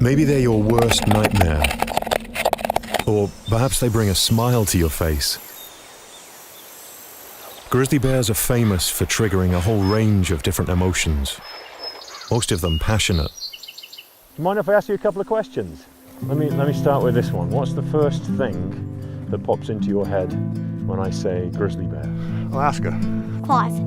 Maybe they're your worst nightmare. Or perhaps they bring a smile to your face. Grizzly bears are famous for triggering a whole range of different emotions, most of them passionate. Do you mind if I ask you a couple of questions? Let me start with this one. What's the first thing that pops into your head when I say grizzly bear? Alaska. Claws.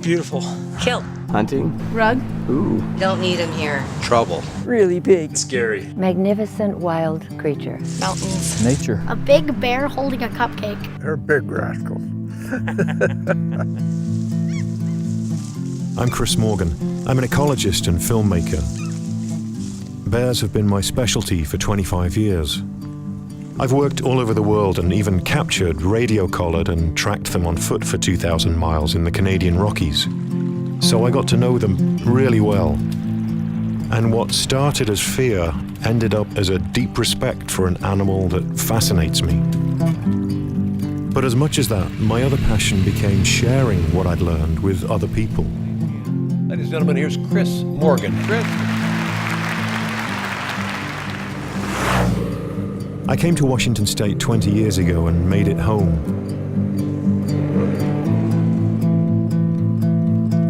Beautiful. Kill. Hunting. Rug. Ooh. Don't need him here. Trouble. Really big. Scary. Magnificent wild creature. Mountains. Nature. A big bear holding a cupcake. They're big rascals. I'm Chris Morgan. I'm an ecologist and filmmaker. Bears have been my specialty for 25 years. I've worked all over the world and even captured, radio-collared and tracked them on foot for 2,000 miles in the Canadian Rockies. So I got to know them really well. And what started as fear ended up as a deep respect for an animal that fascinates me. But as much as that, my other passion became sharing what I'd learned with other people. Ladies and gentlemen, here's Chris Morgan. Chris. I came to Washington State 20 years ago and made it home.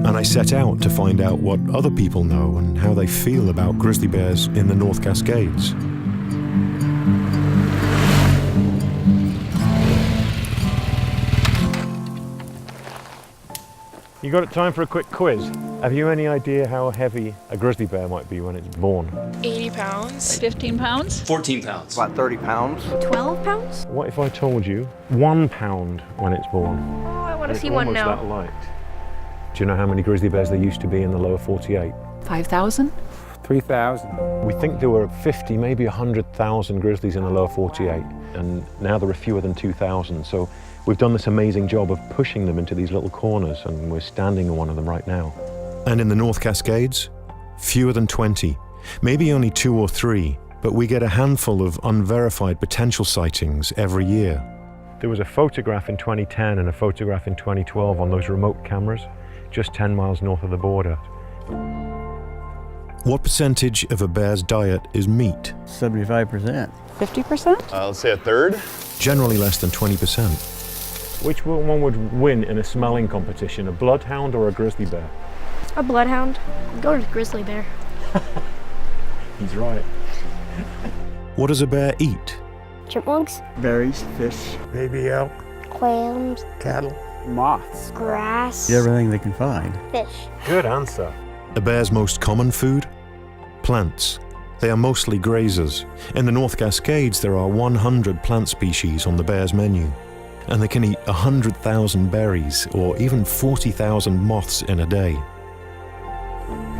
And I set out to find out what other people know and how they feel about grizzly bears in the North Cascades. You got time for a quick quiz? Have you any idea how heavy a grizzly bear might be when it's born? 80 pounds. 15 pounds? 14 pounds. About 30 pounds. 12 pounds? What if I told you 1 pound when it's born? Oh, I want to It's see one almost now. that light. Do you know how many grizzly bears there used to be in the lower 48? 5,000? 3,000. We think there were 50, maybe 100,000 grizzlies in the lower 48, and now there are fewer than 2,000. So we've done this amazing job of pushing them into these little corners, and we're standing in one of them right now. And in the North Cascades, fewer than 20, maybe only 2 or 3, but we get a handful of unverified potential sightings every year. There was a photograph in 2010 and a photograph in 2012 on those remote cameras, just 10 miles north of the border. What percentage of a bear's diet is meat? 75%. 50%? Let's say a third. Generally less than 20%. Which one would win in a smelling competition, a bloodhound or a grizzly bear? A bloodhound. Go to grizzly bear. He's right. What does a bear eat? Chipmunks. Berries, fish, Baby elk, Clams. cattle. moths. Grass. Everything they can find. Fish. Good answer. A bear's most common food? Plants. They are mostly grazers. In the North Cascades, there are 100 plant species on the bear's menu. And they can eat 100,000 berries or even 40,000 moths in a day.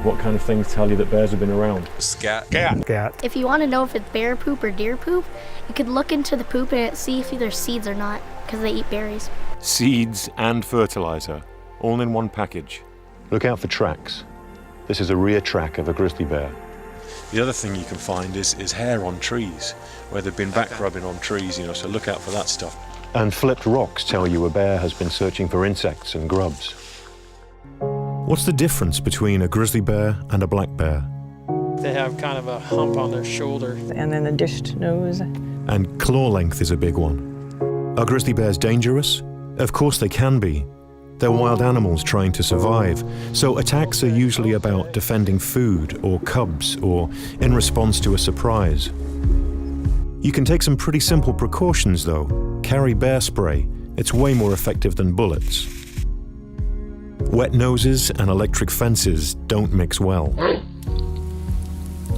What kind of things tell you that bears have been around? Scat. Cat. If you want to know if it's bear poop or deer poop, you could look into the poop and see if there's seeds or not, because they eat berries. Seeds and fertilizer, all in one package. Look out for tracks. This is a rear track of a grizzly bear. The other thing you can find is hair on trees, where they've been back rubbing on trees, so look out for that stuff. And flipped rocks tell you a bear has been searching for insects and grubs. What's the difference between a grizzly bear and a black bear? They have kind of a hump on their shoulder. And then the dished nose. And claw length is a big one. Are grizzly bears dangerous? Of course they can be. They're wild animals trying to survive, so attacks are usually about defending food or cubs or in response to a surprise. You can take some pretty simple precautions though. Carry bear spray. It's way more effective than bullets. Wet noses and electric fences don't mix well.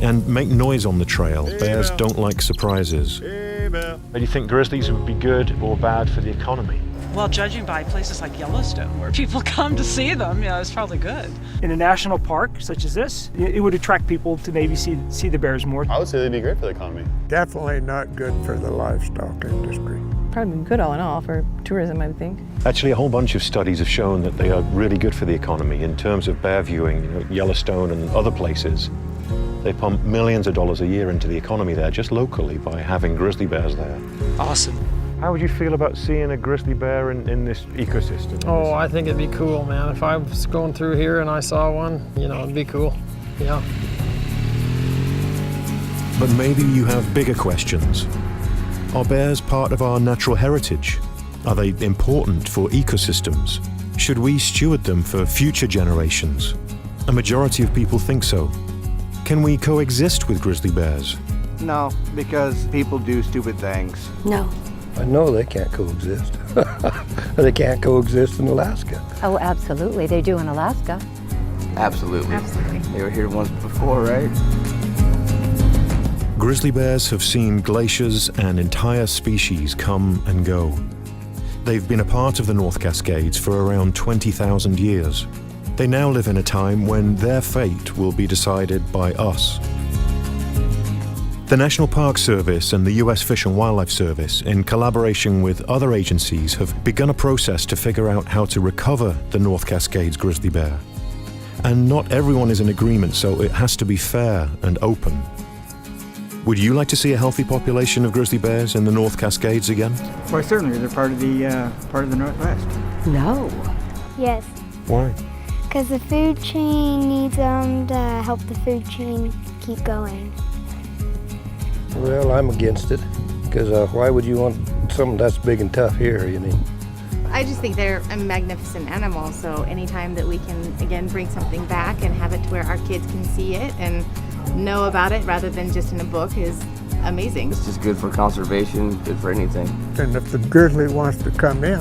And make noise on the trail. Bears don't like surprises. Do you think grizzlies would be good or bad for the economy? Well, judging by places like Yellowstone, where people come to see them, it's probably good. In a national park such as this, it would attract people to maybe see the bears more. I would say they'd be great for the economy. Definitely not good for the livestock industry. Probably good all in all for tourism, I would think. Actually, a whole bunch of studies have shown that they are really good for the economy in terms of bear viewing, Yellowstone and other places. They pump millions of dollars a year into the economy there, just locally, by having grizzly bears there. Awesome. How would you feel about seeing a grizzly bear in this ecosystem? Oh, I think it'd be cool, man. If I was going through here and I saw one, it'd be cool. Yeah. But maybe you have bigger questions. Are bears part of our natural heritage? Are they important for ecosystems? Should we steward them for future generations? A majority of people think so. Can we coexist with grizzly bears? No, because people do stupid things. No. I know they can't coexist. They can't coexist in Alaska. Oh, absolutely. They do in Alaska. Absolutely. They were here once before, right? Grizzly bears have seen glaciers and entire species come and go. They've been a part of the North Cascades for around 20,000 years. They now live in a time when their fate will be decided by us. The National Park Service and the US Fish and Wildlife Service, in collaboration with other agencies, have begun a process to figure out how to recover the North Cascades grizzly bear. And not everyone is in agreement, so it has to be fair and open. Would you like to see a healthy population of grizzly bears in the North Cascades again? Why, certainly. They're part of the Northwest. No. Yes. Why? Because the food chain needs them to help the food chain keep going. Well, I'm against it, because why would you want something that's big and tough here, you mean? I just think they're a magnificent animal, so anytime that we can, again, bring something back and have it to where our kids can see it and know about it rather than just in a book is amazing. It's just good for conservation, good for anything. And if the grizzly wants to come in,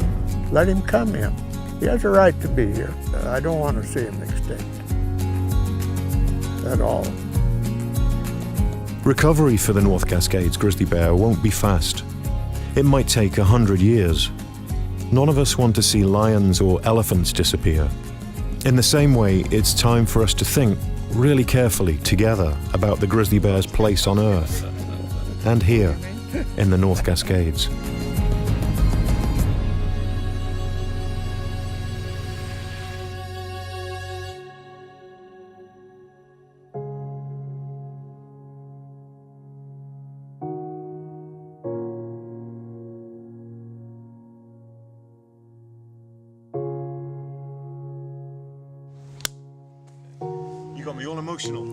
let him come in. He has a right to be here. I don't want to see him extinct at all. Recovery for the North Cascades grizzly bear won't be fast. It might take 100 years. None of us want to see lions or elephants disappear. In the same way, it's time for us to think really carefully together about the grizzly bear's place on Earth and here in the North Cascades. You got me all emotional.